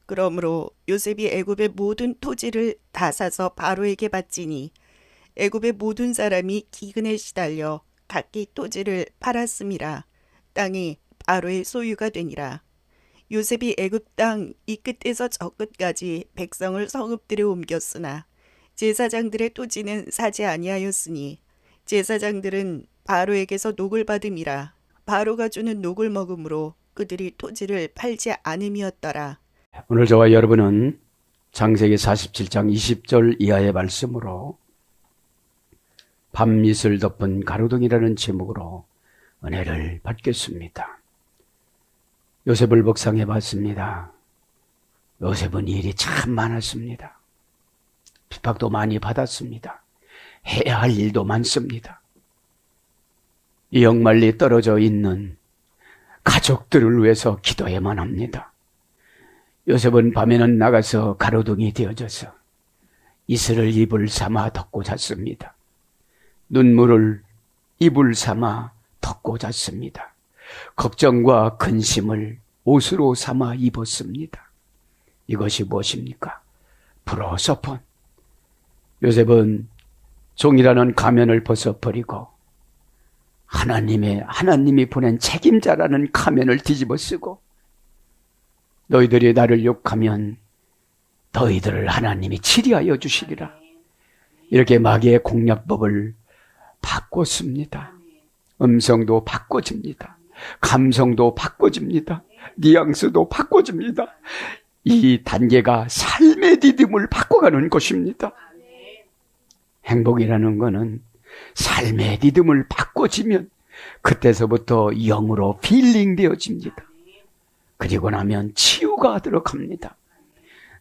그러므로 요셉이 애굽의 모든 토지를 다 사서 바로에게 바치니 애굽의 모든 사람이 기근에 시달려 각기 토지를 팔았음이라. 땅이 바로의 소유가 되니라. 요셉이 애굽 땅 이 끝에서 저 끝까지 백성을 성읍들에 옮겼으나 제사장들의 토지는 사지 아니하였으니 제사장들은 바로에게서 녹을 받음이라. 바로가 주는 녹을 먹음으로 그들이 토지를 팔지 않음이었더라. 오늘 저와 여러분은 창세기 47장 20절 이하의 말씀으로 밤이슬 덮은 가로등이라는 제목으로 은혜를 받겠습니다. 요셉을 묵상해 봤습니다. 요셉은 일이 참 많았습니다. 핍박도 많이 받았습니다. 해야 할 일도 많습니다. 이 영말리 떨어져 있는 가족들을 위해서 기도해야만 합니다. 요셉은 밤에는 나가서 가로등이 되어져서 이슬을 이불 삼아 덮고 잤습니다. 눈물을 이불 삼아 덮고 잤습니다. 걱정과 근심을 옷으로 삼아 입었습니다. 이것이 무엇입니까? 프로서폰. 요셉은 종이라는 가면을 벗어버리고 하나님이 보낸 책임자라는 가면을 뒤집어 쓰고 너희들이 나를 욕하면 너희들을 하나님이 치리하여 주시리라. 이렇게 마귀의 공략법을 바꿨습니다. 음성도 바꿔집니다. 감성도 바꿔집니다. 뉘앙스도 바꿔집니다. 이 단계가 삶의 리듬을 바꿔가는 것입니다. 행복이라는 것은 삶의 리듬을 바꿔지면 그때서부터 영으로 필링 되어집니다. 그리고 나면 치유가 들어갑니다.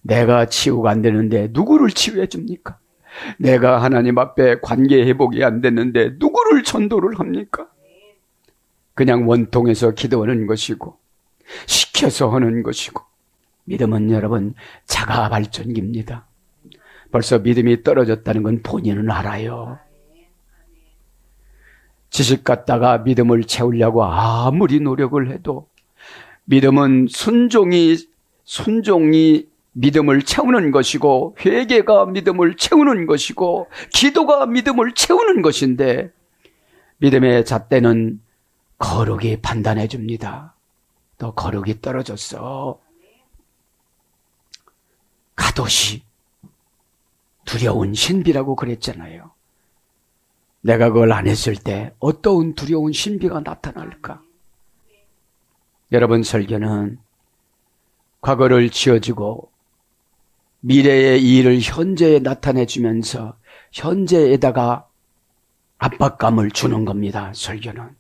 내가 치유가 안 되는데 누구를 치유해 줍니까? 내가 하나님 앞에 관계 회복이 안 됐는데 누구를 전도를 합니까? 그냥 원통해서 기도하는 것이고 시켜서 하는 것이고 믿음은 여러분 자가 발전기입니다. 벌써 믿음이 떨어졌다는 건 본인은 알아요. 지식 갖다가 믿음을 채우려고 아무리 노력을 해도 믿음은 순종이 믿음을 채우는 것이고 회개가 믿음을 채우는 것이고 기도가 믿음을 채우는 것인데 믿음의 잣대는 거룩이 판단해 줍니다. 또 거룩이 떨어졌어. 가돛이 두려운 신비라고 그랬잖아요. 내가 그걸 안 했을 때 어떠한 두려운 신비가 나타날까? 여러분 설교는 과거를 지어지고 미래의 일을 현재에 나타내 주면서 현재에다가 압박감을 주는 겁니다. 설교는.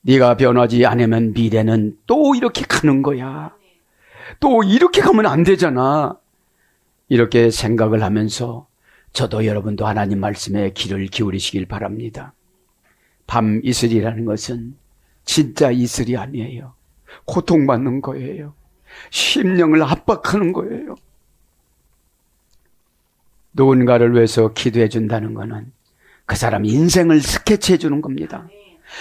네가 변하지 않으면 미래는 또 이렇게 가는 거야. 또 이렇게 가면 안 되잖아. 이렇게 생각을 하면서 저도 여러분도 하나님 말씀에 귀를 기울이시길 바랍니다. 밤 이슬이라는 것은 진짜 이슬이 아니에요. 고통받는 거예요. 심령을 압박하는 거예요. 누군가를 위해서 기도해 준다는 것은 그 사람 인생을 스케치해 주는 겁니다.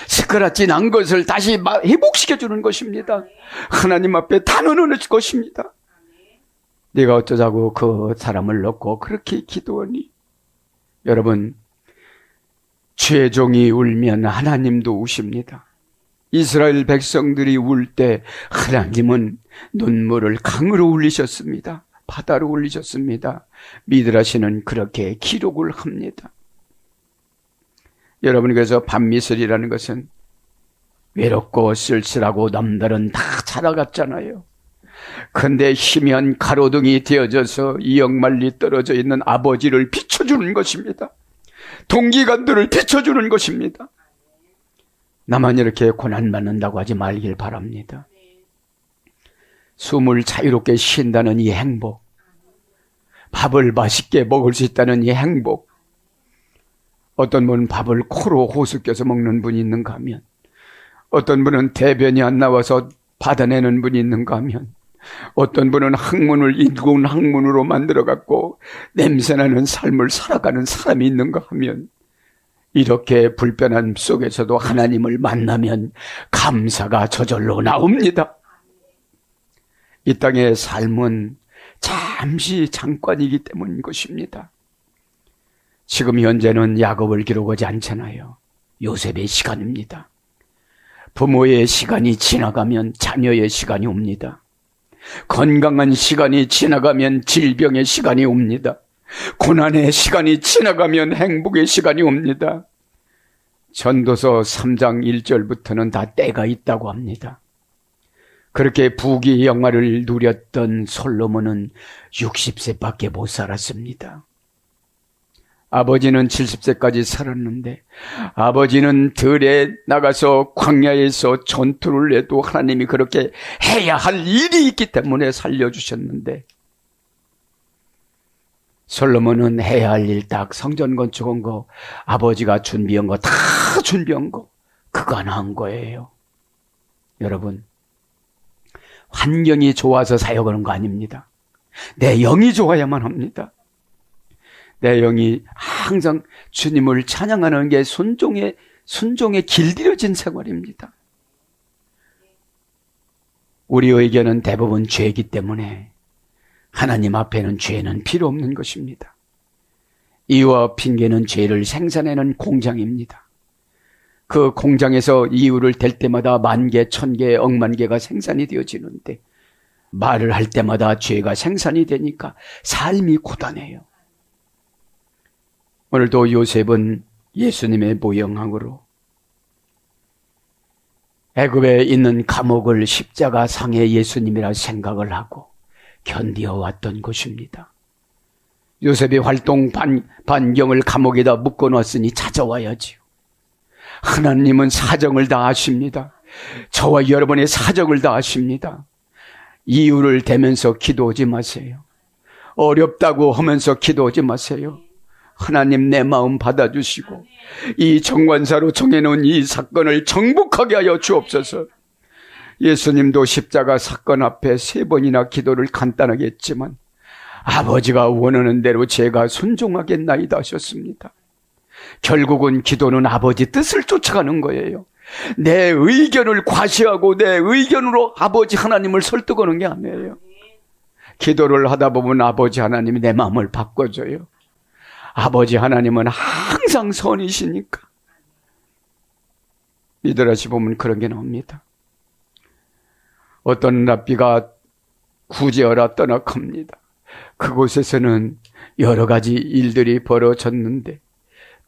스크라치 난 것을 다시 회복시켜 주는 것입니다. 하나님 앞에 단언하는 것입니다. 네가 어쩌자고 그 사람을 놓고 그렇게 기도하니? 여러분, 죄종이 울면 하나님도 우십니다. 이스라엘 백성들이 울 때 하나님은 눈물을 강으로 흘리셨습니다. 바다로 흘리셨습니다. 미드라시는 그렇게 기록을 합니다. 여러분, 그래서 밤미슬이라는 것은 외롭고 쓸쓸하고 남들은 다 살아갔잖아요. 근데 희미한 가로등이 되어져서 이 영말리 떨어져 있는 아버지를 비춰주는 것입니다. 동기간들을 비춰주는 것입니다. 나만 이렇게 고난받는다고 하지 말길 바랍니다. 숨을 자유롭게 쉰다는 이 행복, 밥을 맛있게 먹을 수 있다는 이 행복, 어떤 분은 밥을 코로 호수 껴서 먹는 분이 있는가 하면, 어떤 분은 대변이 안 나와서 받아내는 분이 있는가 하면, 어떤 분은 학문을 인군 학문으로 만들어갖고 냄새나는 삶을 살아가는 사람이 있는가 하면, 이렇게 불편함 속에서도 하나님을 만나면 감사가 저절로 나옵니다. 이 땅의 삶은 잠시 잠깐이기 때문인 것입니다. 지금 현재는 야곱을 기록하지 않잖아요. 요셉의 시간입니다. 부모의 시간이 지나가면 자녀의 시간이 옵니다. 건강한 시간이 지나가면 질병의 시간이 옵니다. 고난의 시간이 지나가면 행복의 시간이 옵니다. 전도서 3장 1절부터는 다 때가 있다고 합니다. 그렇게 부귀 영화를 누렸던 솔로몬은 60세밖에 못 살았습니다. 아버지는 70세까지 살았는데 아버지는 들에 나가서 광야에서 전투를 해도 하나님이 그렇게 해야 할 일이 있기 때문에 살려주셨는데 솔로몬은 해야 할 일 딱 성전 건축한 거 아버지가 준비한 거 다 준비한 거 그거 하나 한 거예요. 여러분 환경이 좋아서 사역하는 거 아닙니다. 내 영이 좋아야만 합니다. 내 영이 항상 주님을 찬양하는 게 순종에 길들여진 생활입니다. 우리 의견은 대부분 죄이기 때문에 하나님 앞에는 죄는 필요 없는 것입니다. 이유와 핑계는 죄를 생산해내는 공장입니다. 그 공장에서 이유를 댈 때마다 10,000개, 1000개, 억만 개가 생산이 되어지는데 말을 할 때마다 죄가 생산이 되니까 삶이 고단해요. 오늘도 요셉은 예수님의 모형으로 애굽에 있는 감옥을 십자가 상의 예수님이라 생각을 하고 견디어왔던 것입니다. 요셉의 활동 반경을 감옥에다 묶어놨으니 찾아와야지요. 하나님은 사정을 다 아십니다. 저와 여러분의 사정을 다 아십니다. 이유를 대면서 기도하지 마세요. 어렵다고 하면서 기도하지 마세요. 하나님 내 마음 받아주시고 이 정관사로 정해놓은 이 사건을 정복하게 하여 주옵소서. 예수님도 십자가 사건 앞에 3번이나 기도를 간단하게 했지만 아버지가 원하는 대로 제가 순종하겠나이다 하셨습니다. 결국은 기도는 아버지 뜻을 쫓아가는 거예요. 내 의견을 과시하고 내 의견으로 아버지 하나님을 설득하는 게 아니에요. 기도를 하다 보면 아버지 하나님이 내 마음을 바꿔줘요. 아버지 하나님은 항상 선이시니까. 미드라시 보면 그런 게 나옵니다. 어떤 랍비가 구제하라 떠나갑니다. 그곳에서는 여러 가지 일들이 벌어졌는데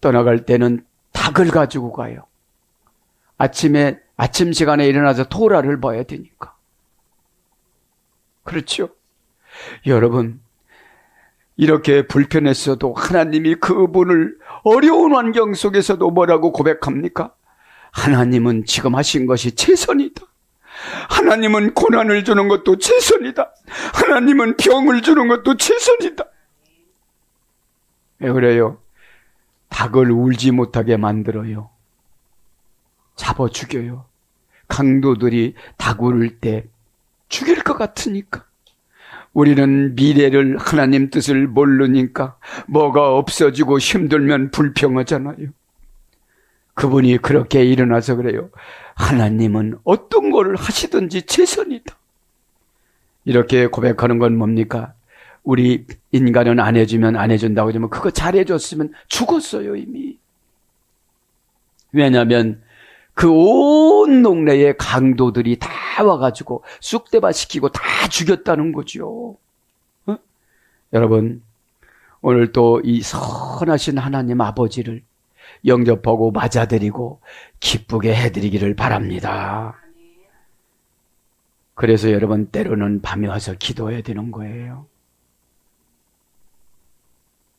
떠나갈 때는 닭을 가지고 가요. 아침 시간에 일어나서 토라를 봐야 되니까. 그렇죠? 여러분, 이렇게 불편했어도 하나님이 그분을 어려운 환경 속에서도 뭐라고 고백합니까? 하나님은 지금 하신 것이 최선이다. 하나님은 고난을 주는 것도 최선이다. 하나님은 병을 주는 것도 최선이다. 왜 그래요? 닭을 울지 못하게 만들어요. 잡아 죽여요. 강도들이 닭 울을 때 죽일 것 같으니까. 우리는 미래를 하나님 뜻을 모르니까 뭐가 없어지고 힘들면 불평하잖아요. 그분이 그렇게 일어나서 그래요. 하나님은 어떤 걸 하시든지 최선이다. 이렇게 고백하는 건 뭡니까? 우리 인간은 안 해주면 안 해준다고 하지만 그거 잘해줬으면 죽었어요 이미. 왜냐하면 그 온 동네에 강도들이 다 와가지고 쑥대밭 시키고 다 죽였다는 거죠. 어? 여러분 오늘 또 이 선하신 하나님 아버지를 영접하고 맞아들이고 기쁘게 해드리기를 바랍니다. 그래서 여러분 때로는 밤에 와서 기도해야 되는 거예요.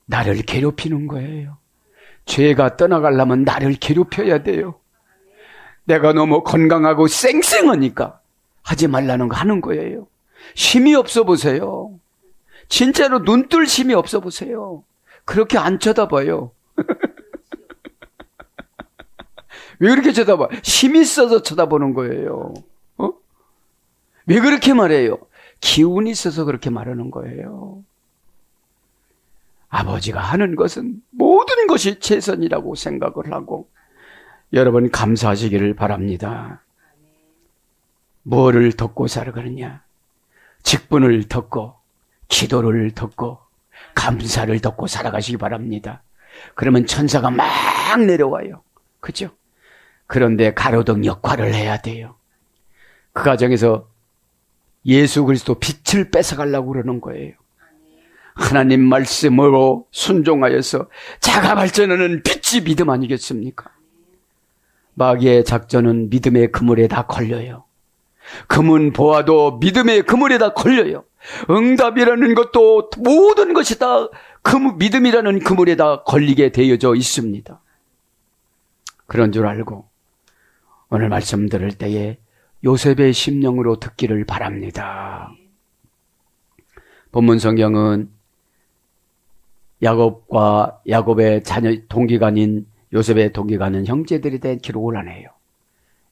나를 괴롭히는 거예요. 죄가 떠나가려면 나를 괴롭혀야 돼요. 내가 너무 건강하고 쌩쌩하니까 하지 말라는 거 하는 거예요. 힘이 없어 보세요. 진짜로 눈 뜰 힘이 없어 보세요. 그렇게 안 쳐다봐요. 왜 그렇게 쳐다봐? 힘이 있어서 쳐다보는 거예요. 왜 그렇게 말해요? 기운이 있어서 그렇게 말하는 거예요. 아버지가 하는 것은 모든 것이 최선이라고 생각을 하고 여러분 감사하시기를 바랍니다. 뭐를 덮고 살아가느냐? 직분을 덮고 기도를 덮고 감사를 덮고 살아가시기 바랍니다. 그러면 천사가 막 내려와요. 그죠? 그런데 가로등 역할을 해야 돼요. 그 과정에서 예수 그리스도 빛을 뺏어가려고 그러는 거예요. 하나님 말씀으로 순종하여서 자가 발전하는 빛이 믿음 아니겠습니까? 마귀의 작전은 믿음의 그물에 다 걸려요. 금은 보아도 믿음의 그물에 다 걸려요. 응답이라는 것도 모든 것이 다 믿음이라는 그물에 다 걸리게 되어져 있습니다. 그런 줄 알고 오늘 말씀 들을 때에 요셉의 심령으로 듣기를 바랍니다. 본문 성경은 야곱의 자녀 동기간인 요셉의 동기간은 형제들에 대한 기록을 안 해요.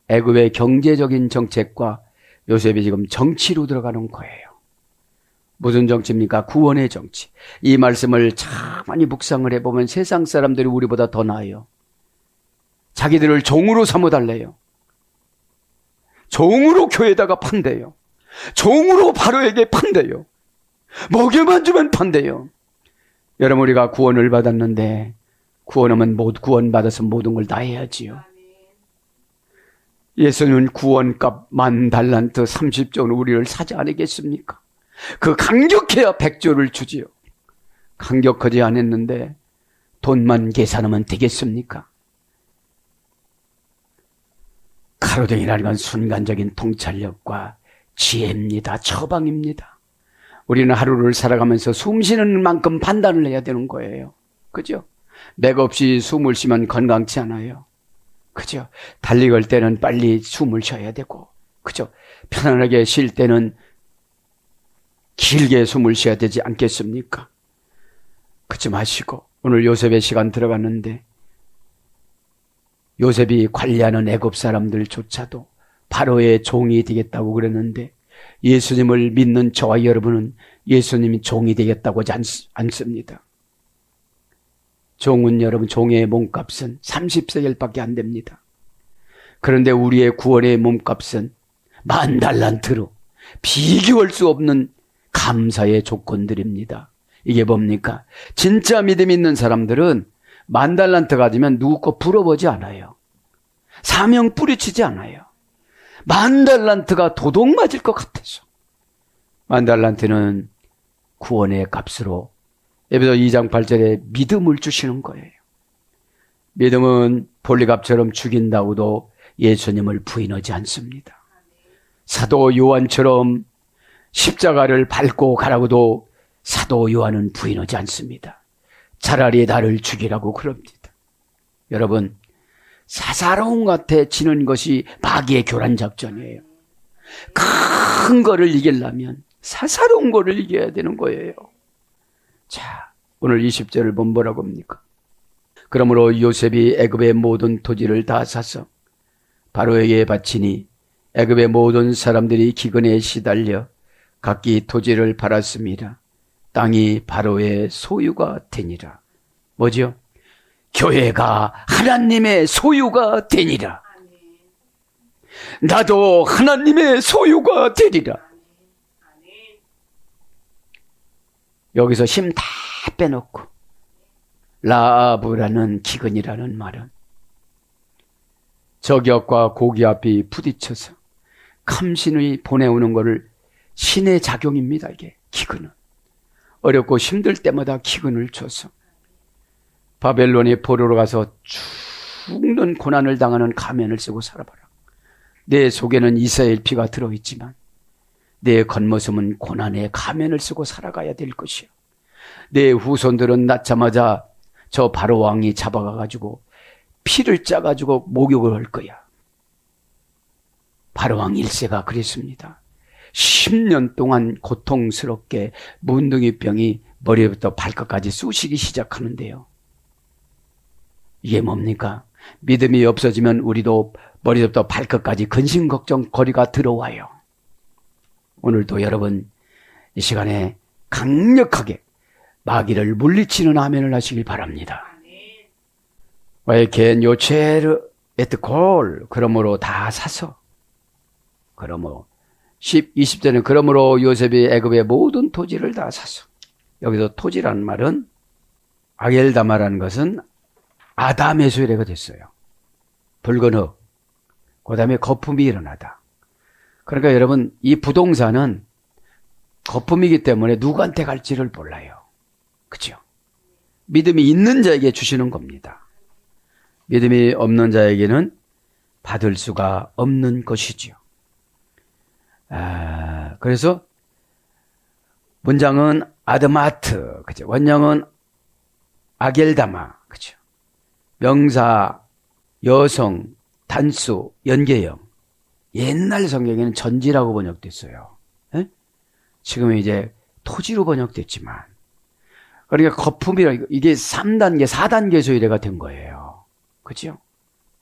애굽의 경제적인 정책과 요셉이 지금 정치로 들어가는 거예요. 무슨 정치입니까? 구원의 정치. 이 말씀을 참 많이 묵상을 해보면 세상 사람들이 우리보다 더 나아요. 자기들을 종으로 삼아달래요. 종으로 교회에다가 판대요. 종으로 바로에게 판대요. 먹여만 주면 판대요. 여러분, 우리가 구원을 받았는데 구원하면 구원받아서 모든 걸 다 해야지요. 예수님은 구원값 10,000달란트 30조는 우리를 사지 않겠습니까? 그 강력해야 100조를 주지요. 강력하지 않았는데 돈만 계산하면 되겠습니까? 가로등이라는 건 순간적인 통찰력과 지혜입니다. 처방입니다. 우리는 하루를 살아가면서 숨 쉬는 만큼 판단을 해야 되는 거예요. 그죠? 맥 없이 숨을 쉬면 건강치 않아요. 그죠? 달리 갈 때는 빨리 숨을 쉬어야 되고, 그죠? 편안하게 쉴 때는 길게 숨을 쉬어야 되지 않겠습니까? 그치 마시고, 오늘 요셉의 시간 들어갔는데, 요셉이 관리하는 애굽 사람들조차도 바로의 종이 되겠다고 그랬는데, 예수님을 믿는 저와 여러분은 예수님이 종이 되겠다고 하지 않습니다. 종은 여러분, 종의 몸값은 30세겔밖에 안 됩니다. 그런데 우리의 구원의 몸값은 10,000달란트로 비교할 수 없는 감사의 조건들입니다. 이게 뭡니까? 진짜 믿음 있는 사람들은 10,000달란트 가지면 누구 거 부러보지 않아요. 사명 뿌리치지 않아요. 10,000달란트가 도둑 맞을 것 같아서. 10,000달란트는 구원의 값으로 에베소 2장 8절에 믿음을 주시는 거예요. 믿음은 볼리갑처럼 죽인다고도 예수님을 부인하지 않습니다. 사도 요한처럼 십자가를 밟고 가라고도 사도 요한은 부인하지 않습니다. 차라리 나를 죽이라고 그럽니다. 여러분, 사사로운 것 지는 것이 마귀의 교란 작전이에요. 큰 거를 이기려면 사사로운 거를 이겨야 되는 거예요. 자, 오늘 20절을 보면 뭐라고 합니까? 그러므로 요셉이 애굽의 모든 토지를 다 사서 바로에게 바치니 애굽의 모든 사람들이 기근에 시달려 각기 토지를 팔았습니다. 땅이 바로의 소유가 되니라. 뭐죠? 교회가 하나님의 소유가 되니라. 나도 하나님의 소유가 되리라. 여기서 힘 다 빼놓고 라아브라는 기근이라는 말은 저기압과 고기압이 부딪혀서 감신이 보내오는 것을 신의 작용입니다. 이게 기근은 어렵고 힘들 때마다 기근을 줘서 바벨론의 포로로 가서 죽는 고난을 당하는 가면을 쓰고 살아봐라. 내 속에는 이스라엘 피가 들어있지만 내 겉모습은 고난의 가면을 쓰고 살아가야 될 것이야. 내 후손들은 낳자마자 저 바로 왕이 잡아가가지고 피를 짜가지고 목욕을 할 거야. 바로 왕 1세가 그랬습니다. 10년 동안 고통스럽게 문둥이병이 머리부터 발끝까지 쑤시기 시작하는데요. 이게 뭡니까? 믿음이 없어지면 우리도 머리부터 발끝까지 근심걱정거리가 들어와요. 오늘도 여러분 이 시간에 강력하게 마귀를 물리치는 아멘을 하시길 바랍니다. 와이켄 요체르 에트콜 그러므로 다 사서 그러므로 20절은 그러므로 요셉이 애굽의 모든 토지를 다 사서, 여기서 토지라는 말은 아겔다마라는 것은 아담의 소유가 됐어요. 붉은 흙, 그 다음에 거품이 일어나다. 그러니까 여러분, 이 부동산은 거품이기 때문에 누구한테 갈지를 몰라요. 그죠? 믿음이 있는 자에게 주시는 겁니다. 믿음이 없는 자에게는 받을 수가 없는 것이지요. 그래서 문장은 아드마트, 그죠? 원형은 아겔다마, 그죠? 명사, 여성, 단수, 연계형. 옛날 성경에는 전지라고 번역됐어요. 에? 지금은 이제 토지로 번역됐지만, 그러니까 거품이라, 이게 3단계, 4단계 소유례가 된 거예요. 그죠?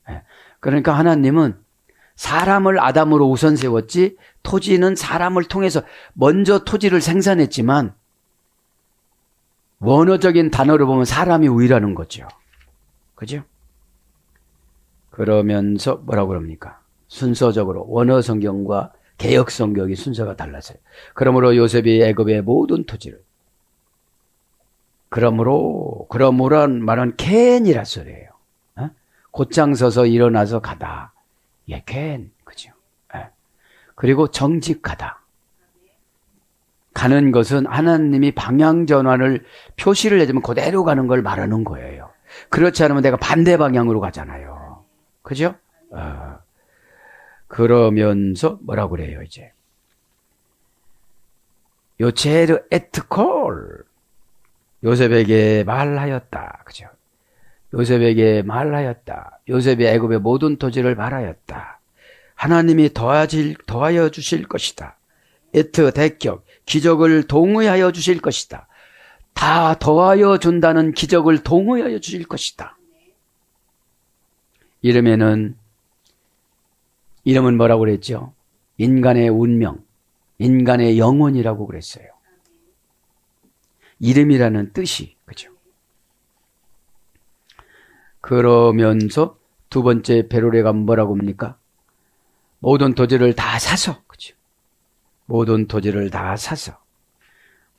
예. 그러니까 하나님은 사람을 아담으로 우선 세웠지, 토지는 사람을 통해서 먼저 토지를 생산했지만, 원어적인 단어로 보면 사람이 우위라는 거죠. 그죠? 그러면서 뭐라고 그럽니까? 순서적으로 원어 성경과 개역 성경이 순서가 달라서요. 그러므로 요셉이 애굽의 모든 토지를, 그러므로란 말은 캔이라 소리예요. 어? 곧장 서서 일어나서 가다. 예, 캔, 그죠? 예. 그리고 정직하다. 가는 것은 하나님이 방향 전환을 표시를 해주면 그대로 가는 걸 말하는 거예요. 그렇지 않으면 내가 반대 방향으로 가잖아요. 그죠? 그러면서 뭐라고 그래요, 이제? 요체르 에트콜. 요셉에게 말하였다. 그죠? 요셉에게 말하였다. 요셉이 애굽의 모든 토지를 말하였다. 하나님이 더하여 주실 것이다. 에트 대격, 기적을 동의하여 주실 것이다. 다 더하여 준다는 기적을 동의하여 주실 것이다. 이름은 뭐라고 그랬죠? 인간의 운명, 인간의 영혼이라고 그랬어요. 이름이라는 뜻이, 그죠? 그러면서 두 번째 베로레가 뭐라고 합니까? 모든 토지를 다 사서, 그죠? 모든 토지를 다 사서.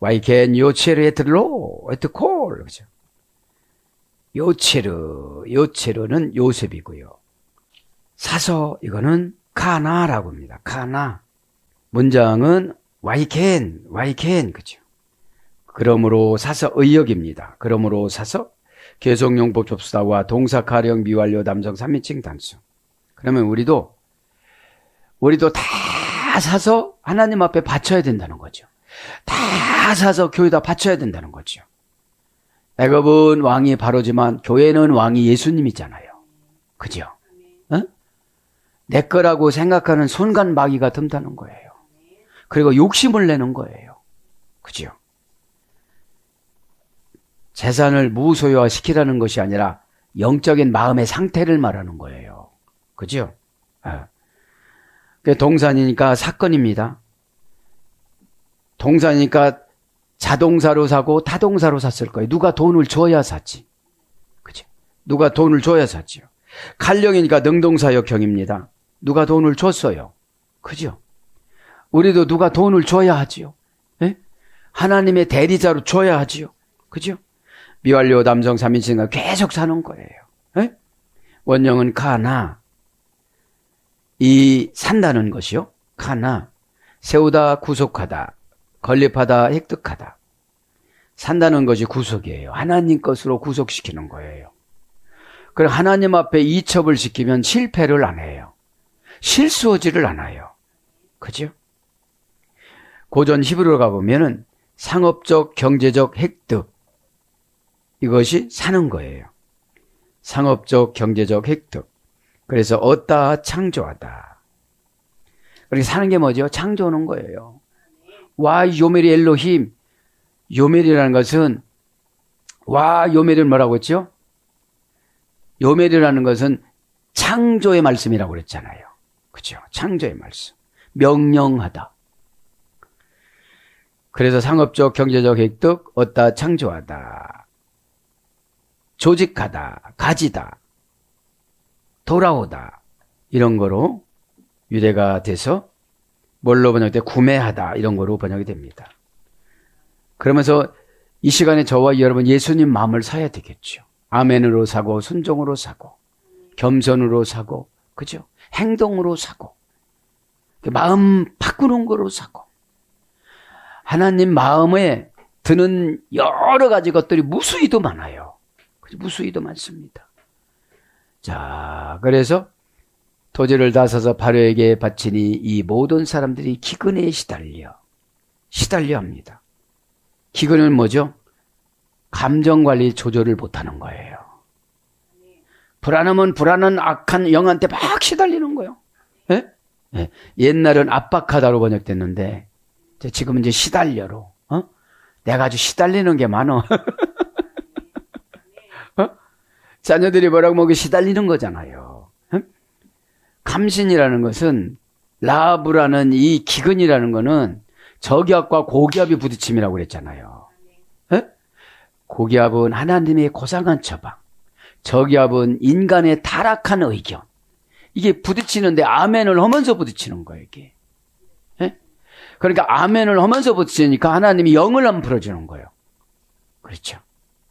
와이켄 요체르 에트로, 에트콜, 그죠? 요체르는 요셉이고요. 사서, 이거는 카나라고 합니다. 카나. 문장은 와이켄, 그죠? 그러므로 사서 의역입니다. 그러므로 사서 계속용법 접수다와 동사 가령 미완료 남성 3인칭 단수. 그러면 우리도 다 사서 하나님 앞에 바쳐야 된다는 거죠. 다 사서 교회에다 바쳐야 된다는 거죠. 애굽은 왕이 바로지만 교회는 왕이 예수님이잖아요. 그죠? 어? 내 거라고 생각하는 손간 마귀가 든다는 거예요. 그리고 욕심을 내는 거예요. 그죠? 재산을 무소유화시키라는 것이 아니라 영적인 마음의 상태를 말하는 거예요. 그죠? 동산이니까 사건입니다. 동산이니까 자동사로 사고 타동사로 샀을 거예요. 누가 돈을 줘야 샀지. 그죠? 누가 돈을 줘야 샀지요. 칼령이니까 능동사역형입니다. 누가 돈을 줬어요. 그죠? 우리도 누가 돈을 줘야 하지요. 예? 하나님의 대리자로 줘야 하지요. 그죠? 미완료 남성 3인칭은 계속 사는 거예요. 예? 원형은 카나. 이 산다는 것이요. 카나. 세우다, 구속하다. 건립하다, 획득하다. 산다는 것이 구속이에요. 하나님 것으로 구속시키는 거예요. 그럼 하나님 앞에 이첩을 시키면 실패를 안 해요. 실수하지를 않아요. 그죠? 고전 히브리어 가보면은 상업적, 경제적 획득. 이것이 사는 거예요. 상업적, 경제적 획득. 그래서 얻다, 창조하다. 그렇게 사는 게 뭐죠? 창조하는 거예요. 와 요메리 엘로힘. 요메리라는 것은 요메리는 뭐라고 했죠? 요메리라는 것은 창조의 말씀이라고 그랬잖아요. 그죠? 창조의 말씀. 명령하다. 그래서 상업적, 경제적 획득, 얻다, 창조하다. 조직하다, 가지다, 돌아오다. 이런 거로 유래가 돼서 뭘로 번역돼? 구매하다 이런 거로 번역이 됩니다. 그러면서 이 시간에 저와 여러분 예수님 마음을 사야 되겠죠. 아멘으로 사고 순종으로 사고 겸손으로 사고 그죠? 행동으로 사고 마음 바꾸는 거로 사고 하나님 마음에 드는 여러 가지 것들이 무수히도 많아요. 무수히도 많습니다. 자, 그래서 토지를 다 사서 바로에게 바치니 이 모든 사람들이 기근에 시달려 합니다. 기근은 뭐죠? 감정관리 조절을 못하는 거예요. 불안하면 불안한 악한 영한테 막 시달리는 거예요. 예? 예. 옛날은 압박하다로 번역됐는데 지금은 이제 시달려로. 내가 아주 시달리는 게 많어. 자녀들이 뭐라고 먹이 시달리는 거잖아요. 감신이라는 것은 라브라는 이 기근이라는 거는 저기압과 고기압이 부딪힘이라고 그랬잖아요. 고기압은 하나님의 고상한 처방, 저기압은 인간의 타락한 의견. 이게 부딪히는데 아멘을 하면서 부딪히는 거예요, 이게. 그러니까 아멘을 하면서 부딪히니까 하나님이 영을 안 풀어주는 거예요. 그렇죠.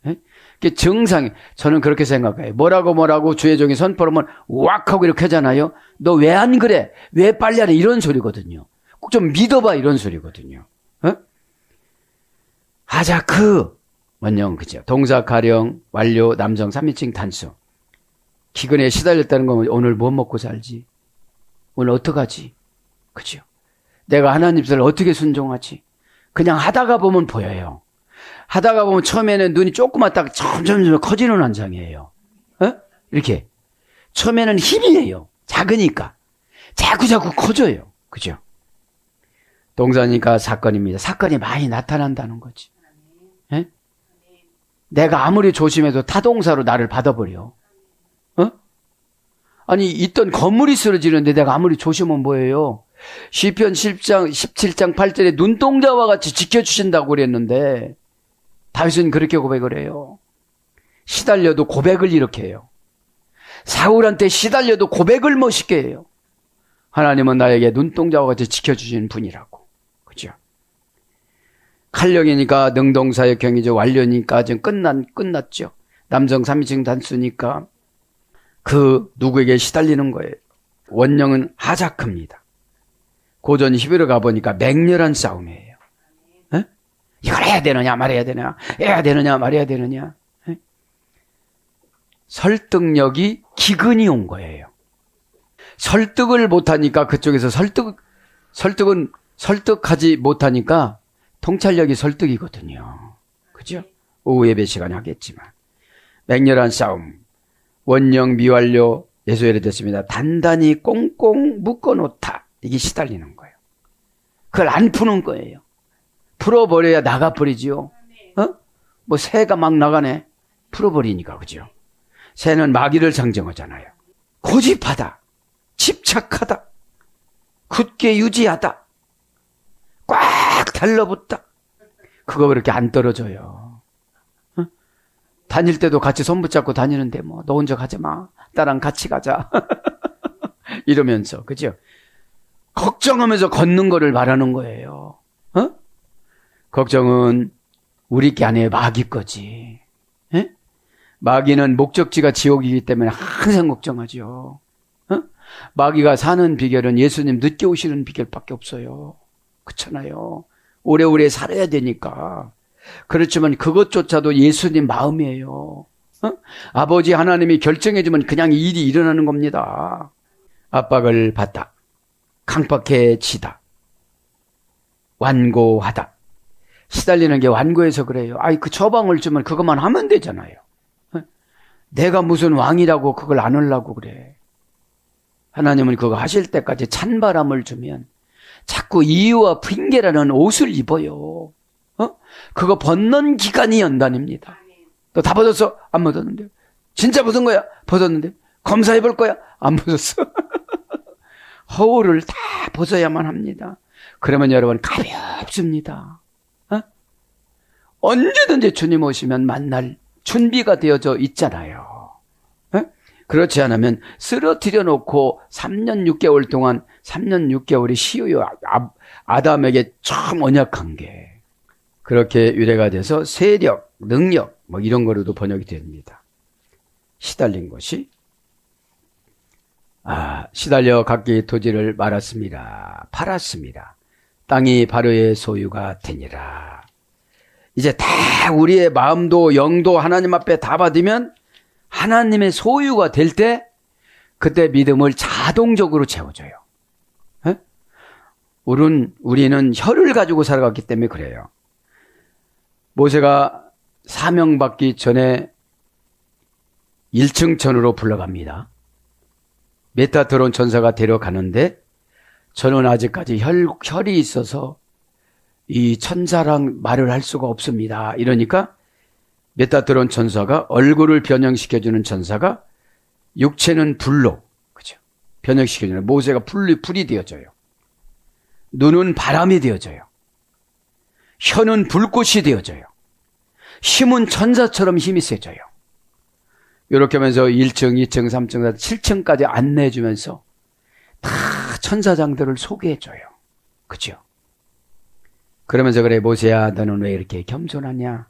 그게 정상이, 저는 그렇게 생각해요. 뭐라고 주의 종이 선포를 하면 왁 하고 이렇게 하잖아요. 너 왜 안 그래? 왜 빨리 안 해? 이런 소리거든요. 꼭 좀 믿어봐 이런 소리거든요. 하자크 원형 그죠. 동사 가령 완료 남성 3인칭 단수. 기근에 시달렸다는 건 오늘 뭐 먹고 살지? 오늘 어떡하지? 그죠. 내가 하나님 뜻을 어떻게 순종하지? 그냥 하다가 보면 보여요. 하다가 보면 처음에는 눈이 조그맣다가 점점 커지는 환상이에요. 이렇게. 처음에는 힘이에요. 작으니까. 자꾸 커져요. 그죠? 동사니까 사건입니다. 사건이 많이 나타난다는 거지. 내가 아무리 조심해도 타동사로 나를 받아버려. 아니, 있던 건물이 쓰러지는데 내가 아무리 조심하면 뭐예요? 시편 17장 8절에 눈동자와 같이 지켜주신다고 그랬는데 다윗은 그렇게 고백을 해요. 시달려도 고백을 이렇게 해요. 사울한테 시달려도 고백을 멋있게 해요. 하나님은 나에게 눈동자와 같이 지켜주시는 분이라고. 그죠? 칼령이니까 능동사역 경이죠. 완료니까 지금 끝났죠. 남성 3인칭 단수니까 그 누구에게 시달리는 거예요. 원령은 하자크입니다. 고전 히브리어 가보니까 맹렬한 싸움이에요. 이걸 해야 되느냐 말해야 되느냐, 해야 되느냐 말해야 되느냐. 설득력이 기근이 온 거예요. 설득을 못하니까 그쪽에서 설득하지 못하니까 통찰력이 설득이거든요. 그죠? 오후 예배 시간에 하겠지만. 맹렬한 싸움. 원령 미완료 예수열에 됐습니다. 단단히 꽁꽁 묶어놓다. 이게 시달리는 거예요. 그걸 안 푸는 거예요. 풀어버려야 나가버리지요. 뭐 새가 막 나가네. 풀어버리니까 그죠. 새는 마귀를 상징하잖아요. 고집하다. 집착하다. 굳게 유지하다. 꽉 달라붙다. 그거 그렇게 안 떨어져요. 다닐 때도 같이 손 붙잡고 다니는데 뭐 너 혼자 가지 마. 나랑 같이 가자. 이러면서 그죠? 걱정하면서 걷는 거를 말하는 거예요. 걱정은 우리 게 아니에요. 마귀 거지. 마귀는 목적지가 지옥이기 때문에 항상 걱정하죠. 마귀가 사는 비결은 예수님 늦게 오시는 비결밖에 없어요. 그렇잖아요. 오래오래 살아야 되니까. 그렇지만 그것조차도 예수님 마음이에요. 아버지 하나님이 결정해주면 그냥 일이 일어나는 겁니다. 압박을 받다. 강박해지다. 완고하다. 시달리는 게 완고해서 그래요. 그 처방을 주면 그것만 하면 되잖아요. 내가 무슨 왕이라고 그걸 안 하려고 그래. 하나님은 그거 하실 때까지 찬바람을 주면 자꾸 이유와 핑계라는 옷을 입어요. 그거 벗는 기간이 연단입니다. 너 다 벗었어? 안 벗었는데. 진짜 벗은 거야? 벗었는데. 검사해 볼 거야? 안 벗었어. 허울을 다 벗어야만 합니다. 그러면 여러분 가볍습니다. 언제든지 주님 오시면 만날 준비가 되어져 있잖아요. 그렇지 않으면 쓰러뜨려 놓고 3년 6개월 동안 3년 6개월이 시효요. 아담에게 참 언약한 게 그렇게 유래가 돼서 세력, 능력 뭐 이런 거로도 번역이 됩니다. 시달린 것이 시달려 각기 토지를 말았습니다. 팔았습니다. 땅이 바로의 소유가 되니라. 이제 다 우리의 마음도 영도 하나님 앞에 다 받으면 하나님의 소유가 될 때 그때 믿음을 자동적으로 채워줘요. 에? 우리는 혀를 가지고 살아갔기 때문에 그래요. 모세가 사명받기 전에 1층 전으로 불러갑니다. 메타트론 전사가 데려가는데 저는 아직까지 혈이 있어서 이 천사랑 말을 할 수가 없습니다. 이러니까 메타트론 천사가 얼굴을 변형시켜주는 천사가 육체는 불로, 그죠? 변형시켜주는 모세가 불이 되어져요. 눈은 바람이 되어져요. 혀는 불꽃이 되어져요. 힘은 천사처럼 힘이 세져요. 이렇게 하면서 1층, 2층, 3층, 7층까지 안내해주면서 다 천사장들을 소개해줘요. 그죠? 그러면서 그래 모세야 너는 왜 이렇게 겸손하냐?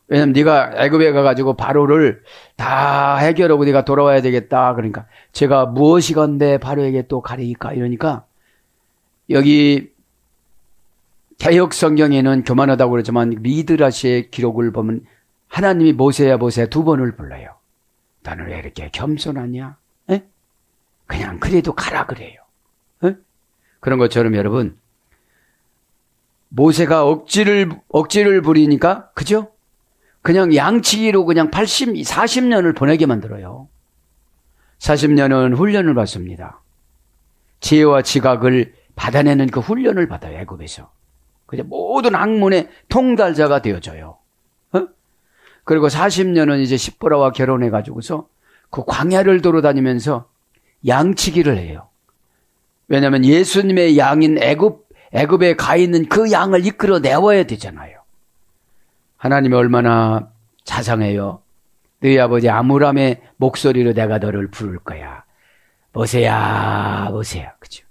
왜냐면 네가 애굽에 가가지고 바로를 다 해결하고 네가 돌아와야 되겠다. 그러니까 제가 무엇이건데 바로에게 또 가리니까 이러니까 여기 개역 성경에는 교만하다고 그러지만 미드라시의 기록을 보면 하나님이 모세야 두 번을 불러요. 너는 왜 이렇게 겸손하냐? 에? 그냥 그래도 가라 그래요. 에? 그런 것처럼 여러분 모세가 억지를 부리니까 그죠? 그냥 양치기로 그냥 40년을 보내게 만들어요. 40년은 훈련을 받습니다. 지혜와 지각을 받아내는 그 훈련을 받아요. 애굽에서. 그죠? 모든 학문의 통달자가 되어져요. 어? 그리고 40년은 이제 십보라와 결혼해가지고서 그 광야를 돌아다니면서 양치기를 해요. 왜냐하면 예수님의 양인 애굽에 가 있는 그 양을 이끌어 내와야 되잖아요. 하나님이 얼마나 자상해요. 너희 아버지 아므람의 목소리로 내가 너를 부를 거야. 모세야, 그죠?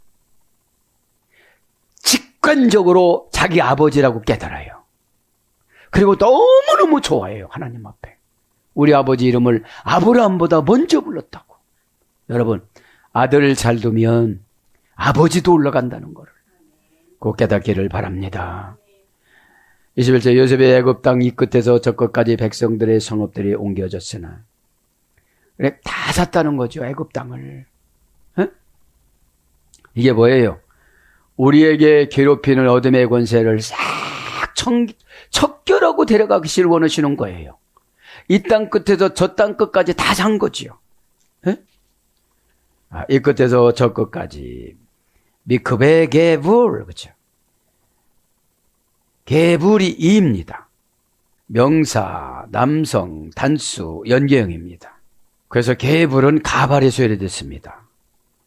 직관적으로 자기 아버지라고 깨달아요. 그리고 너무너무 좋아해요. 하나님 앞에. 우리 아버지 이름을 아브라함보다 먼저 불렀다고. 여러분, 아들을 잘 두면 아버지도 올라간다는 거를 꼭 깨닫기를 바랍니다. 21절 요셉의 애굽 땅 이 끝에서 저 끝까지 백성들의 성읍들이 옮겨졌으나 그래 다 샀다는 거죠. 애굽 땅을. 에? 이게 뭐예요? 우리에게 괴롭히는 어둠의 권세를 싹 척결하고 데려가기를 원하시는 거예요. 이 땅 끝에서 저 땅 끝까지 다 산 거지요. 에? 이 끝에서 저 끝까지 미크베 게불, 그렇죠? 게불이 이입니다. 명사, 남성, 단수, 연계형입니다. 그래서 게불은 가발에서 유래됐습니다.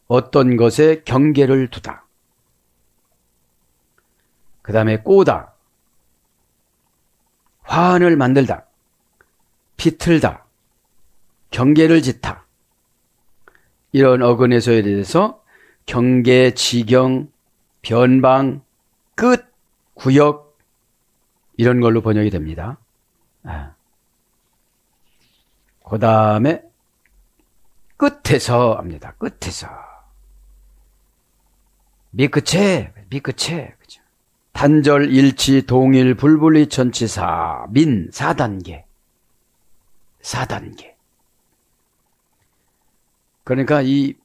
어떤 것에 경계를 두다. 그 다음에 꼬다, 화환을 만들다, 비틀다, 경계를 짓다. 이런 어근에서 유래돼서 경계, 지경, 변방, 끝, 구역 이런 걸로 번역이 됩니다. 그 다음에 끝에서 합니다. 끝에서 미끝에 그죠? 단절, 일치, 동일, 불분리, 천치사, 민 4단계. 그러니까 이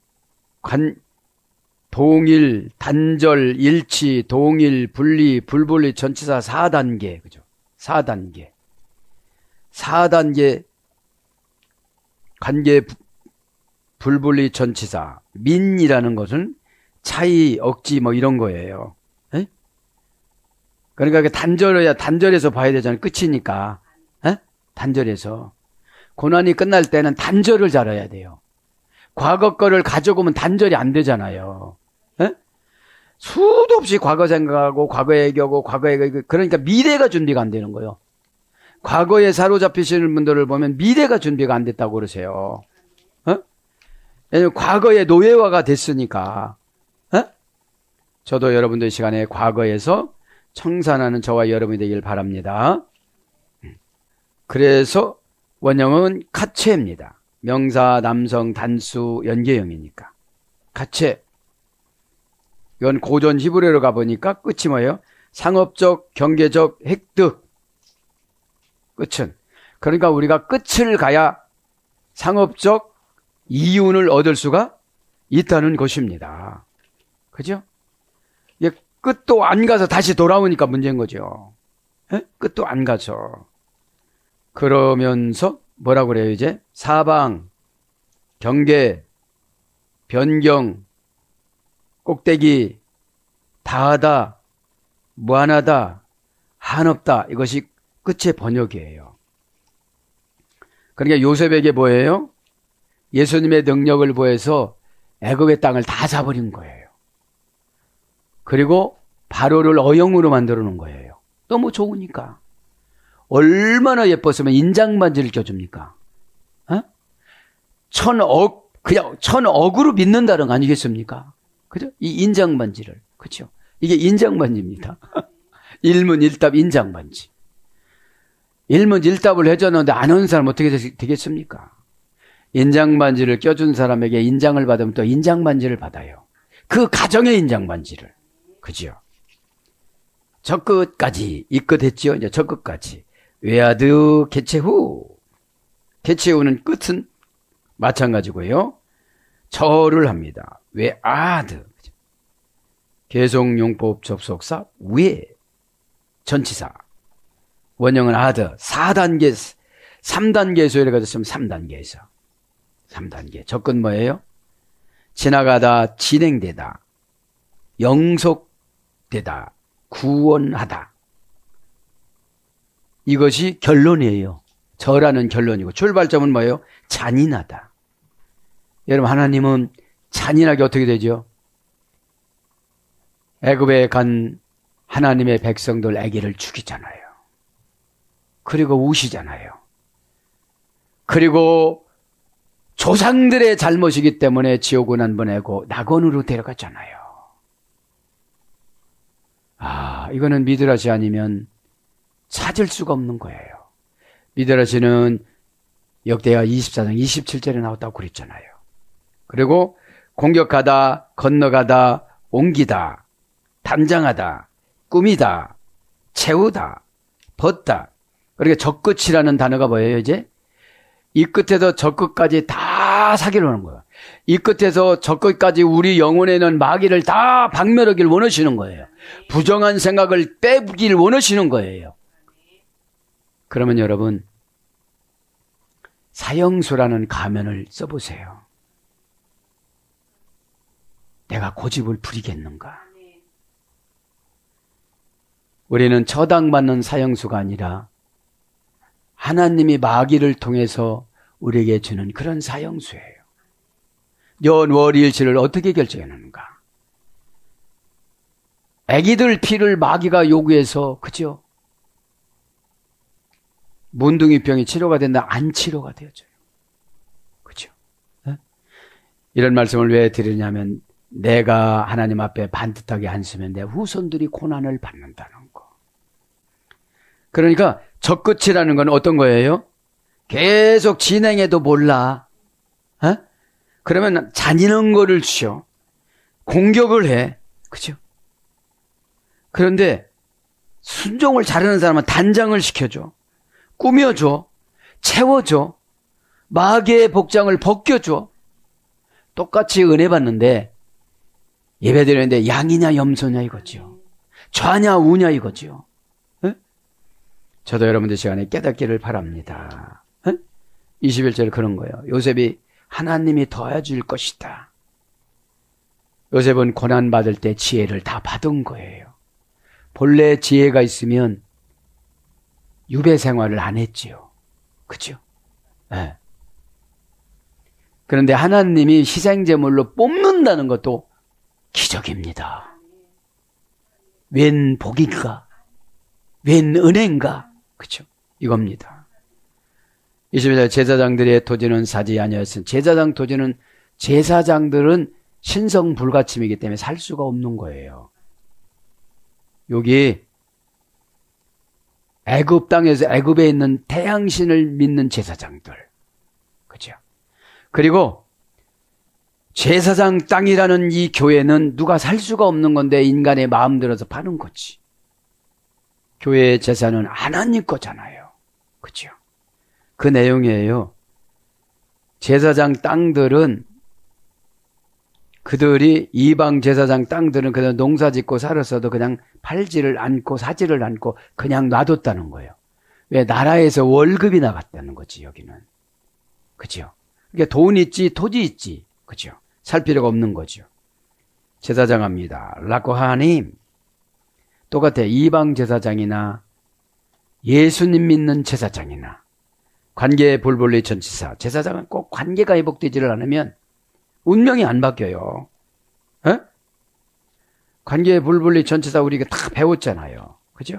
동일, 단절, 일치, 동일, 분리, 불분리, 전치사 4단계. 그죠? 4단계. 4단계 관계 불분리 전치사. 민이라는 것은 차이, 억지 뭐 이런 거예요. 에? 그러니까 단절해서 봐야 되잖아요. 끝이니까. 에? 단절해서. 고난이 끝날 때는 단절을 잘해야 돼요. 과거 거를 가져오면 단절이 안 되잖아요. 에? 수도 없이 과거 생각하고 과거 얘기하고 그러니까 미래가 준비가 안 되는 거예요. 과거에 사로잡히시는 분들을 보면 미래가 준비가 안 됐다고 그러세요. 왜냐하면 과거의 노예화가 됐으니까. 에? 저도 여러분들 시간에 과거에서 청산하는 저와 여러분이 되길 바랍니다. 그래서 원형은 가체입니다. 명사, 남성, 단수, 연계형이니까. 가체. 이건 고전 히브리어로 가보니까 끝이 뭐예요? 상업적, 경제적 획득. 끝은. 그러니까 우리가 끝을 가야 상업적 이윤을 얻을 수가 있다는 것입니다. 그죠? 이게 끝도 안 가서 다시 돌아오니까 문제인 거죠. 에? 끝도 안 가서. 그러면서 뭐라고 그래요, 이제? 사방, 경계, 변경, 꼭대기, 다하다, 무한하다, 한없다. 이것이 끝의 번역이에요. 그러니까 요셉에게 뭐예요? 예수님의 능력을 보여서 애굽의 땅을 다 사버린 거예요. 그리고 바로를 어영으로 만들어 놓은 거예요. 너무 좋으니까. 얼마나 예뻤으면 인장반지를 껴줍니까? 어? 그냥 천억으로 믿는다는 거 아니겠습니까? 그죠? 이 인장반지를. 그죠? 이게 인장반지입니다. 일문일답 인장반지. 일문일답을 해줬는데 안 오는 사람 어떻게 되겠습니까? 인장반지를 껴준 사람에게 인장을 받으면 또 인장반지를 받아요. 그 가정의 인장반지를. 그죠? 저 끝까지, 이 끝 했지요? 이제 저 끝까지. 외아드 개체후. 개체후는 끝은 마찬가지고요. 절을 합니다. 외아드. 계속용법 접속사 외. 전치사. 원형은 아드. 4단계, 3단계에서 이래 가졌으면 3단계에서. 3단계. 접근 뭐예요? 지나가다, 진행되다, 영속되다, 구원하다. 이것이 결론이에요. 저라는 결론이고 출발점은 뭐예요? 잔인하다. 여러분, 하나님은 잔인하게 어떻게 되죠? 애굽에 간 하나님의 백성들 아기를 죽이잖아요. 그리고 우시잖아요. 그리고 조상들의 잘못이기 때문에 지옥은 안 보내고 낙원으로 데려갔잖아요. 이거는 미드라시 아니면 찾을 수가 없는 거예요. 미드라시는 역대하 24장 27절에 나왔다고 그랬잖아요. 그리고 공격하다, 건너가다, 옮기다, 담장하다, 꾸미다, 채우다, 벗다. 그러니까 저 끝이라는 단어가 뭐예요, 이제? 이 끝에서 저 끝까지 다 사기를 하는 거예요. 이 끝에서 저 끝까지 우리 영혼에 있는 마귀를 다 박멸하길 원하시는 거예요. 부정한 생각을 빼기를 원하시는 거예요. 그러면 여러분, 사형수라는 가면을 써보세요. 내가 고집을 부리겠는가? 우리는 처당받는 사형수가 아니라 하나님이 마귀를 통해서 우리에게 주는 그런 사형수예요. 연월일치를 어떻게 결정하는가? 아기들 피를 마귀가 요구해서, 그죠? 문둥이병이 치료가 된다, 안 치료가 되어져요. 그죠? 네? 이런 말씀을 왜 드리냐면, 내가 하나님 앞에 반듯하게 앉으면 내 후손들이 고난을 받는다는 거. 그러니까 저 끝이라는 건 어떤 거예요? 계속 진행해도 몰라. 어? 그러면 잔인한 거를 주셔. 공격을 해. 그죠? 그런데 순종을 잘하는 사람은 단장을 시켜줘. 꾸며줘. 채워줘. 마귀의 복장을 벗겨줘. 똑같이 은혜 받는데 예배 드리는데 양이냐 염소냐 이거죠. 좌냐 우냐 이거죠. 에? 저도 여러분들 시간에 깨닫기를 바랍니다. 21절 그런 거예요. 요셉이 하나님이 도와줄 것이다. 요셉은 고난받을 때 지혜를 다 받은 거예요. 본래 지혜가 있으면 유배 생활을 안 했지요. 그죠? 네. 그런데 하나님이 희생제물로 뽑는다는 것도 기적입니다. 웬 복인가? 웬 은혜인가? 그죠? 이겁니다. 21절 제사장들의 토지는 사지 아니었으니 제사장 토지는 제사장들은 신성 불가침이기 때문에 살 수가 없는 거예요. 여기 애굽 땅에서 애굽에 있는 태양신을 믿는 제사장들. 그죠? 그리고 제사장 땅이라는 이 교회는 누가 살 수가 없는 건데 인간의 마음 들어서 파는 거지. 교회의 제사는 하나님 거잖아요. 그죠? 그 내용이에요. 제사장 땅들은 그들이 이방 제사장 땅들은 그냥 농사 짓고 살았어도 그냥 팔지를 않고 사지를 않고 그냥 놔뒀다는 거예요. 왜? 나라에서 월급이 나갔다는 거지, 여기는. 그죠? 그러니까 돈 있지, 토지 있지. 그죠? 살 필요가 없는 거죠. 제사장 합니다. 라고 하니, 똑같아. 이방 제사장이나 예수님 믿는 제사장이나 관계 볼볼리 전치사, 제사장은 꼭 관계가 회복되지를 않으면 운명이 안 바뀌어요. 에? 관계 볼볼리 전치사 우리가 다 배웠잖아요. 그죠?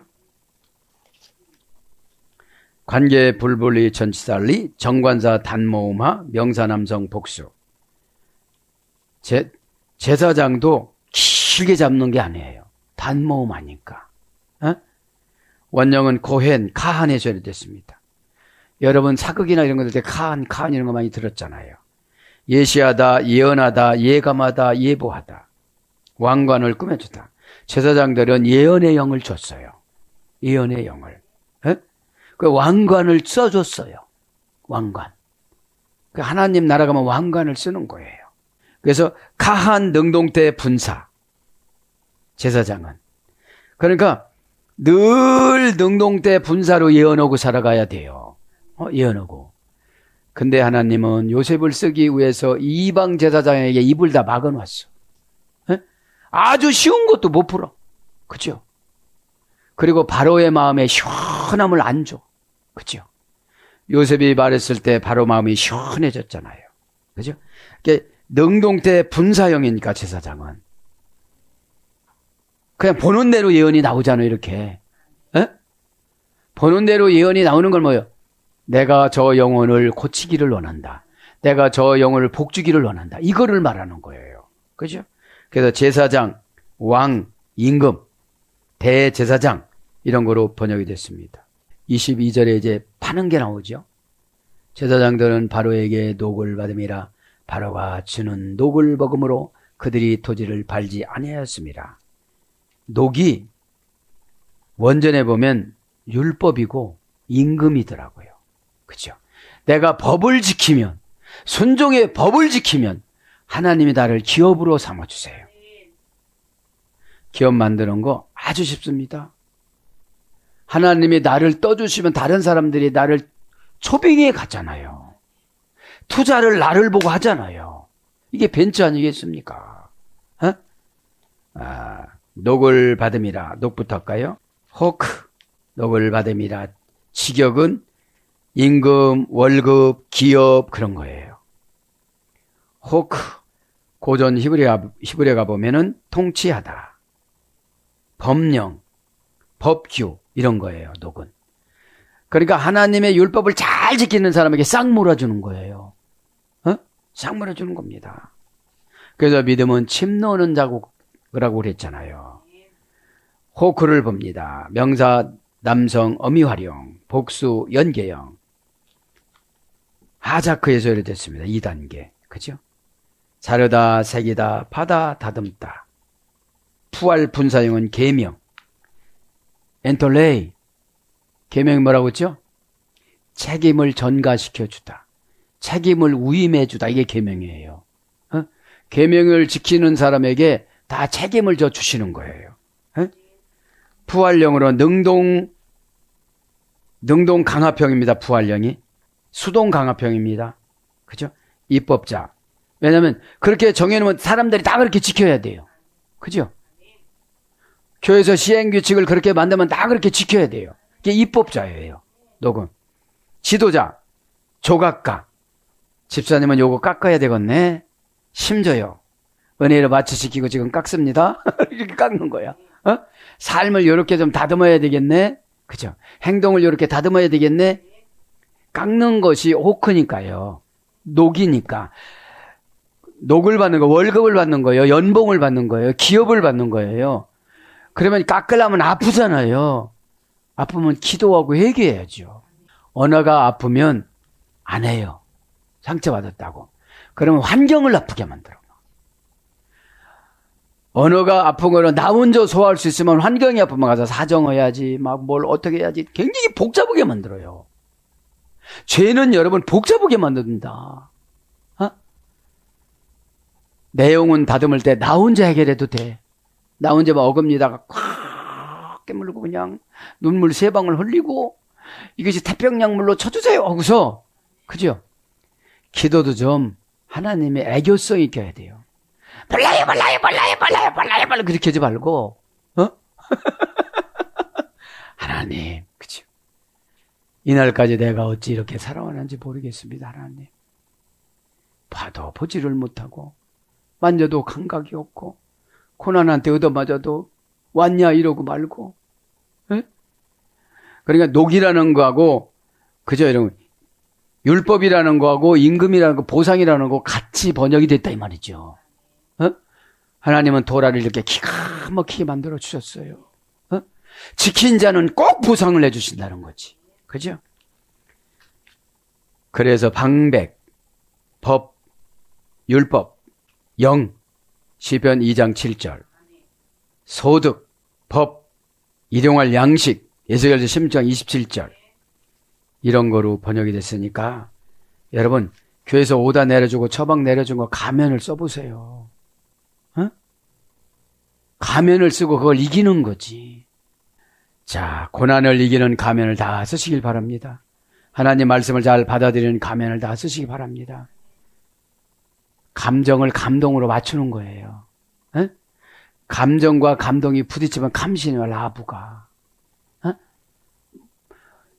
관계 볼볼리 전치사 리, 정관사 단모음하, 명사남성 복수. 제사장도 길게 잡는 게 아니에요. 단모음 하니까. 원령은 고헨, 카한 해줘야 됐습니다. 여러분 사극이나 이런 것들 때 카한 이런 거 많이 들었잖아요. 예시하다, 예언하다, 예감하다, 예보하다. 왕관을 꾸며주다. 제사장들은 예언의 영을 줬어요. 예언의 영을. 그 왕관을 써줬어요. 왕관. 그 하나님 나라 가면 왕관을 쓰는 거예요. 그래서 카한 능동태 분사. 제사장은. 그러니까 늘 능동태 분사로 예언하고 살아가야 돼요. 예언하고. 근데 하나님은 요셉을 쓰기 위해서 이방 제사장에게 입을 다 막아놨어. 아주 쉬운 것도 못 풀어. 그죠? 그리고 바로의 마음에 시원함을 안 줘. 그죠? 요셉이 말했을 때 바로 마음이 시원해졌잖아요. 그죠? 능동태 분사형이니까 제사장은. 그냥 보는 대로 예언이 나오잖아요, 이렇게. 보는 대로 예언이 나오는 건 뭐예요? 내가 저 영혼을 고치기를 원한다. 내가 저 영혼을 복주기를 원한다. 이거를 말하는 거예요. 그죠? 그래서 제사장, 왕, 임금, 대제사장 이런 거로 번역이 됐습니다. 22절에 이제 파는 게 나오죠. 제사장들은 바로에게 녹을 받음이라 바로가 주는 녹을 먹음으로 그들이 토지를 팔지 아니하였습니다. 녹이 원전에 보면 율법이고 임금이더라고요. 그죠? 내가 법을 지키면, 순종의 법을 지키면 하나님이 나를 기업으로 삼아주세요. 기업 만드는 거 아주 쉽습니다. 하나님이 나를 떠주시면 다른 사람들이 나를 초빙해 가잖아요. 투자를 나를 보고 하잖아요. 이게 벤처 아니겠습니까? 녹을 받음이라. 녹부터 할까요? 호크, 녹을 받음이라. 직역은 임금, 월급, 기업 그런 거예요. 호크, 고전 히브리어 가보면은 통치하다, 법령, 법규 이런 거예요. 녹은. 그러니까 하나님의 율법을 잘 지키는 사람에게 싹 몰아주는 거예요. 싹 몰아주는 겁니다. 그래서 믿음은 침 놓는 자국이라고 그랬잖아요. 호크를 봅니다. 명사 남성 어미활용, 복수 연계형. 하자크에서 이렇됐습니다. 2단계. 그죠? 자르다, 새기다, 파다, 다듬다. 푸알 분사형은 계명. 엔톨레이. 계명이 뭐라고 했죠? 책임을 전가시켜주다. 책임을 위임해주다. 이게 계명이에요. 계명을 지키는 사람에게 다 책임을 져 주시는 거예요. 푸활령으로 능동 강화평입니다. 푸활령이. 수동 강화평입니다. 그죠? 입법자. 왜냐하면 그렇게 정해놓으면 사람들이 다 그렇게 지켜야 돼요. 그죠? 교회에서 시행규칙을 그렇게 만들면 다 그렇게 지켜야 돼요. 이게 입법자예요. 녹음. 지도자. 조각가. 집사님은 요거 깎아야 되겠네. 심져요. 은혜를 마취시키고 지금 깎습니다. 이렇게 깎는 거야. 삶을 이렇게 좀 다듬어야 되겠네. 그죠? 행동을 이렇게 다듬어야 되겠네. 깎는 것이 호크니까요. 녹이니까. 녹을 받는 거, 월급을 받는 거예요. 연봉을 받는 거예요. 기업을 받는 거예요. 그러면 깎으려면 아프잖아요. 아프면 기도하고 회개해야죠. 언어가 아프면 안 해요. 상처받았다고. 그러면 환경을 아프게 만들어. 언어가 아픈 거는 나 혼자 소화할 수 있으면 환경이 아프면 가서 사정해야지, 막 뭘 어떻게 해야지 굉장히 복잡하게 만들어요. 죄는 여러분 복잡하게 만든다. 어? 내용은 다듬을 때 나 혼자 해결해도 돼. 나 혼자 막 어금니다가 콱 깨물고 그냥 눈물 3방울 흘리고 이것이 태평양물로 쳐주세요 하고서, 그죠? 기도도 좀 하나님의 애교성 있게 해야 돼요. 몰라요 그렇게 하지 말고, 어? 하나님, 그죠? 이날까지 내가 어찌 이렇게 살아왔는지 모르겠습니다. 하나님, 봐도 보지를 못하고 만져도 감각이 없고 고난한테 얻어맞아도 왔냐 이러고 말고, 에? 그러니까 녹이라는 거하고, 그죠? 이런 율법이라는 거하고 임금이라는 거, 보상이라는 거 같이 번역이 됐다 이 말이죠. 어? 하나님은 도라를 이렇게 기가 막히게 만들어 주셨어요. 어? 지킨 자는 꼭 보상을 해주신다는 거지. 그죠? 그래서 방백, 법, 율법, 영, 시편 2장 7절, 소득, 법, 일용할 양식, 에스겔서 16장 27절, 이런 거로 번역이 됐으니까 여러분 교회에서 오다 내려주고 처방 내려준 거 가면을 써보세요. 어? 가면을 쓰고 그걸 이기는 거지. 자, 고난을 이기는 가면을 다 쓰시길 바랍니다. 하나님 말씀을 잘 받아들이는 가면을 다 쓰시기 바랍니다. 감정을 감동으로 맞추는 거예요. 어? 감정과 감동이 부딪히면 감신과 라부가, 어?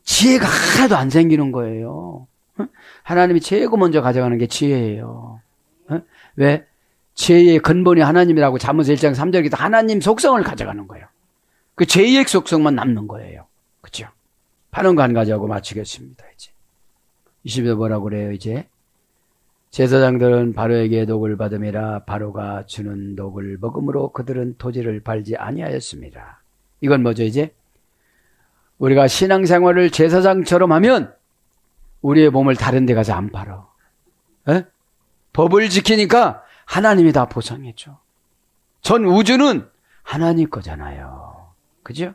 지혜가 하나도 안 생기는 거예요. 어? 하나님이 최고 먼저 가져가는 게 지혜예요. 어? 왜? 지혜의 근본이 하나님이라고 잠언서 1장 3절에 하나님 속성을 가져가는 거예요. 그 죄의 속성만 남는 거예요. 그렇죠? 파는 거 한 가지하고 마치겠습니다. 이제 20에 뭐라고 그래요? 이제 제사장들은 바로에게 녹을 받음이라 바로가 주는 녹을 먹음으로 그들은 토지를 팔지 아니하였습니다. 이건 뭐죠? 이제 우리가 신앙생활을 제사장처럼 하면 우리의 몸을 다른 데 가서 안 팔아. 에? 법을 지키니까 하나님이 다 보상해줘. 전 우주는 하나님 거잖아요. 그죠?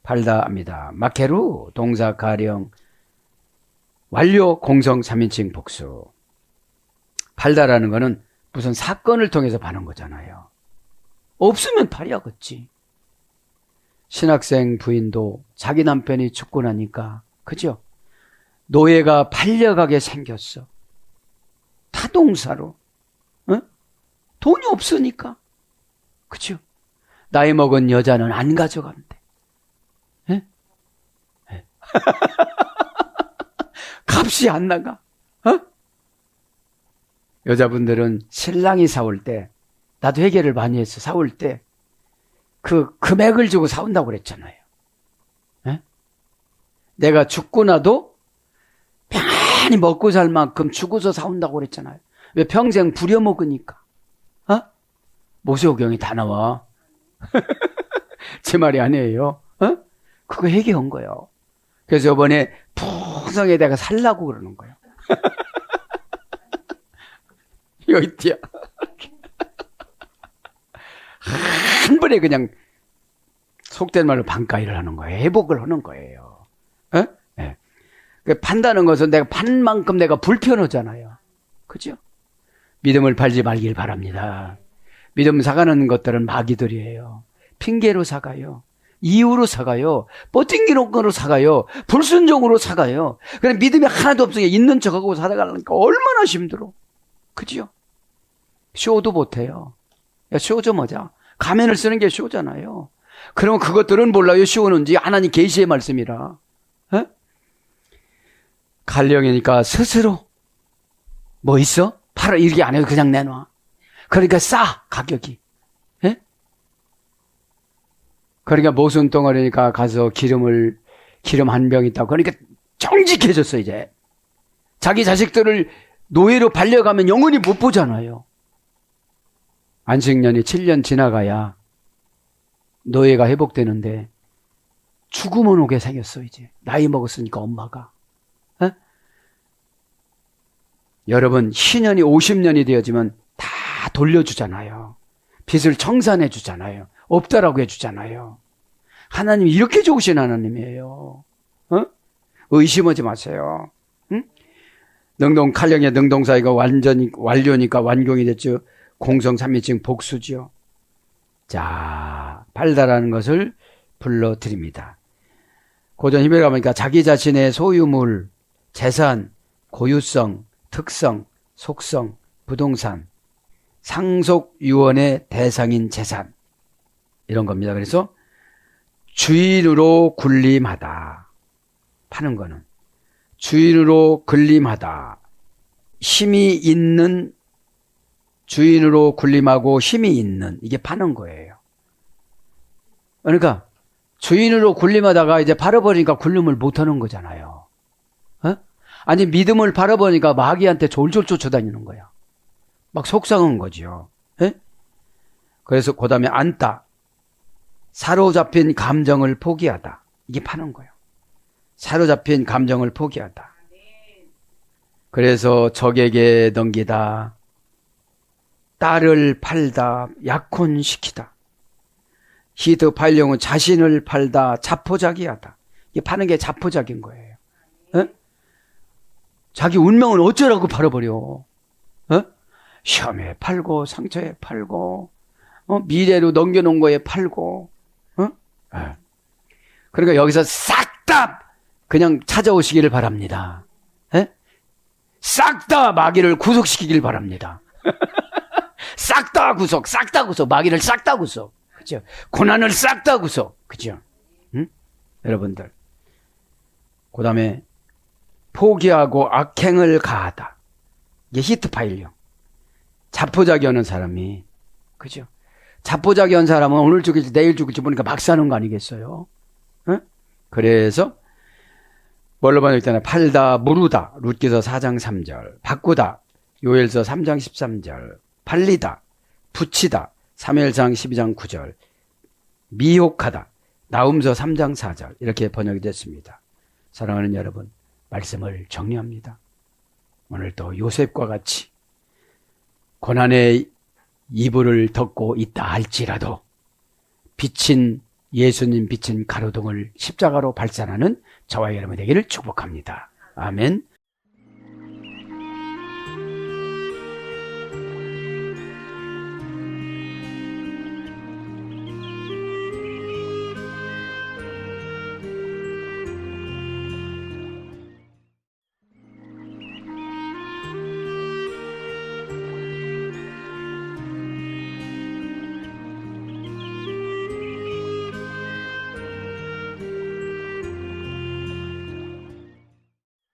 팔다 합니다. 마케루, 동사 가령, 완료, 공성, 3인칭 복수. 팔다라는 거는 무슨 사건을 통해서 파는 거잖아요. 없으면 팔아야겠지. 신학생 부인도 자기 남편이 죽고 나니까, 그죠? 노예가 팔려가게 생겼어. 타동사로. 어? 돈이 없으니까. 그죠? 나이 먹은 여자는 안 가져간대. 예? 예. 값이 안 나가. 어? 여자분들은 신랑이 사올 때, 나도 회개를 많이 했어. 사올 때 그 금액을 주고 사온다고 그랬잖아요. 예? 내가 죽고 나도 편안히 먹고 살 만큼 주고서 사온다고 그랬잖아요. 왜? 평생 부려먹으니까. 어? 모세오경이 다 나와. 제 말이 아니에요. 어? 그거 회개한 거예요. 그래서 이번에 풍성에다가 살라고 그러는 거예요. 여기 있디야. 한 번에 그냥 속된 말로 반가이를 하는 거예요. 회복을 하는 거예요. 어? 네. 판다는 것은 내가 판 만큼 내가 불편하잖아요. 그죠? 믿음을 팔지 말길 바랍니다. 믿음 사가는 것들은 마귀들이에요. 핑계로 사가요. 이유로 사가요. 뻗팅기는 거로 사가요. 불순종으로 사가요. 그래 믿음이 하나도 없으니까 있는 척하고 살아가려니까 얼마나 힘들어. 그죠? 쇼도 못해요. 야, 쇼 좀 하자. 가면을 쓰는 게 쇼잖아요. 그러면 그것들은 몰라요. 쇼는지 하나님 계시의 말씀이라. 에? 갈령이니까 스스로 뭐 있어? 팔아 이렇게 안 해도 그냥 내놔. 그러니까 싸 가격이. 에? 그러니까 모순 덩어리니까 가서 기름 한 병 있다고. 그러니까 정직해졌어 이제. 자기 자식들을 노예로 반려가면 영원히 못 보잖아요. 안식년이 7년 지나가야 노예가 회복되는데 죽음은 오게 생겼어. 이제 나이 먹었으니까 엄마가. 에? 여러분, 희년이 50년이 되어지면 다 돌려주잖아요. 빚을 청산해 주잖아요. 없다라고 해주잖아요. 하나님이 이렇게 좋으신 하나님이에요. 의심하지 마세요. 응? 능동 칼령의 능동사이가 완전히 완료니까 완공이 됐죠. 공성 삼위증 복수죠. 자, 팔다라는 것을 불러드립니다. 고전 히브리 가보니까 자기 자신의 소유물, 재산, 고유성, 특성, 속성, 부동산, 상속 유언의 대상인 재산, 이런 겁니다. 그래서 주인으로 군림하다. 파는 거는 주인으로 군림하다. 힘이 있는, 주인으로 군림하고 힘이 있는, 이게 파는 거예요. 그러니까 주인으로 군림하다가 이제 팔아버리니까 군림을 못하는 거잖아요. 아니, 믿음을 팔아버리니까 마귀한테 졸졸 쫓아다니는 거야. 막 속상한 거죠. 그래서 그 다음에 안다. 사로잡힌 감정을 포기하다. 이게 파는 거예요. 사로잡힌 감정을 포기하다. 그래서 적에게 넘기다. 딸을 팔다. 약혼시키다. 히트 팔령은 자신을 팔다. 자포자기하다. 이게 파는 게 자포자기인 거예요. 자기 운명을 어쩌라고 팔아버려. 시험에 팔고 상처에 팔고 미래로 넘겨놓은 거에 팔고. 그러니까 여기서 싹 다 그냥 찾아오시기를 바랍니다. 싹 다 마귀를 구속시키길 바랍니다. 싹 다 구속, 싹 다 구속, 마귀를 싹 다 구속. 그죠? 고난을 싹 다 구속. 그죠? 응? 여러분들. 그 다음에 포기하고 악행을 가하다. 이게 히트 파일령. 자포자기 하는 사람이. 그죠? 자포자기 한 사람은 오늘 죽일지 내일 죽일지 보니까 막 사는 거 아니겠어요? 그래서 뭘로 번역되나? 팔다, 무르다, 룻기서 4장 3절, 바꾸다, 요엘서 3장 13절, 팔리다, 붙이다, 사무엘상 12장 9절, 미혹하다, 나훔서 3장 4절, 이렇게 번역이 됐습니다. 사랑하는 여러분, 말씀을 정리합니다. 오늘 또 요셉과 같이 고난의 이불을 덮고 있다 할지라도 빛인 예수님 빛인 가로등을 십자가로 발산하는 저와 여러분 되기를 축복합니다. 아멘.